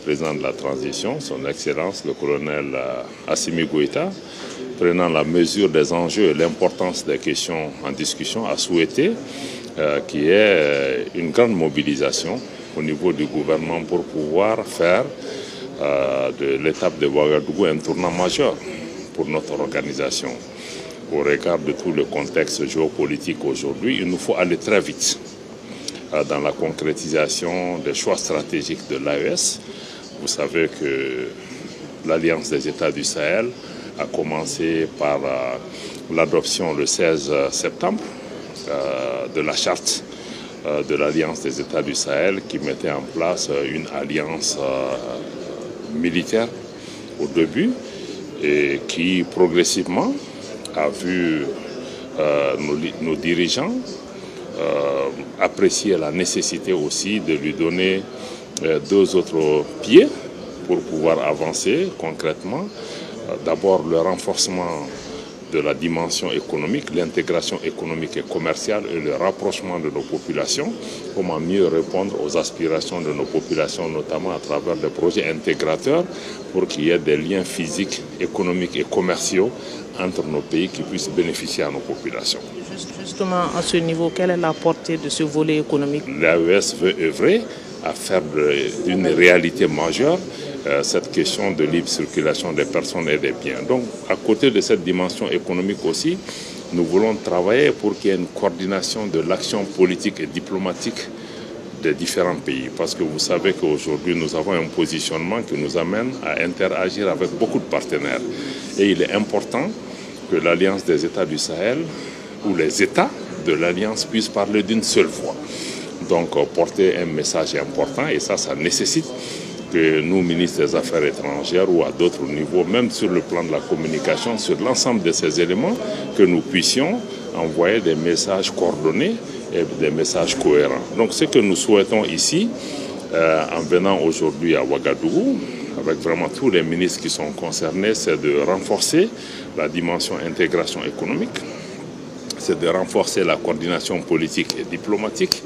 président de la transition, son Excellence le colonel Assimi Goïta, prenant la mesure des enjeux et l'importance des questions en discussion, a souhaité qu'il y ait une grande mobilisation au niveau du gouvernement pour pouvoir faire de l'étape de Ouagadougou un tournant majeur pour notre organisation. Au regard de tout le contexte géopolitique aujourd'hui, il nous faut aller très vite dans la concrétisation des choix stratégiques de l'AES. Vous savez que l'Alliance des États du Sahel a commencé par l'adoption le 16 septembre de la charte de l'Alliance des États du Sahel qui mettait en place une alliance militaire au début et qui progressivement a vu nos dirigeants apprécier la nécessité aussi de lui donner deux autres pieds pour pouvoir avancer concrètement. D'abord le renforcement de la dimension économique, l'intégration économique et commerciale et le rapprochement de nos populations, comment mieux répondre aux aspirations de nos populations, notamment à travers des projets intégrateurs pour qu'il y ait des liens physiques, économiques et commerciaux entre nos pays qui puissent bénéficier à nos populations. Justement, à ce niveau, quelle est la portée de ce volet économique? L'AES veut œuvrer à faire d'une réalité majeure cette question de libre circulation des personnes et des biens. Donc, à côté de cette dimension économique aussi, nous voulons travailler pour qu'il y ait une coordination de l'action politique et diplomatique des différents pays. Parce que vous savez qu'aujourd'hui, nous avons un positionnement qui nous amène à interagir avec beaucoup de partenaires. Et il est important que l'Alliance des États du Sahel, ou les États de l'Alliance, puissent parler d'une seule voix. Donc, porter un message important, et ça nécessite que nous, ministres des Affaires étrangères ou à d'autres niveaux, même sur le plan de la communication, sur l'ensemble de ces éléments, que nous puissions envoyer des messages coordonnés et des messages cohérents. Donc ce que nous souhaitons ici, en venant aujourd'hui à Ouagadougou, avec vraiment tous les ministres qui sont concernés, c'est de renforcer la dimension intégration économique, c'est de renforcer la coordination politique et diplomatique,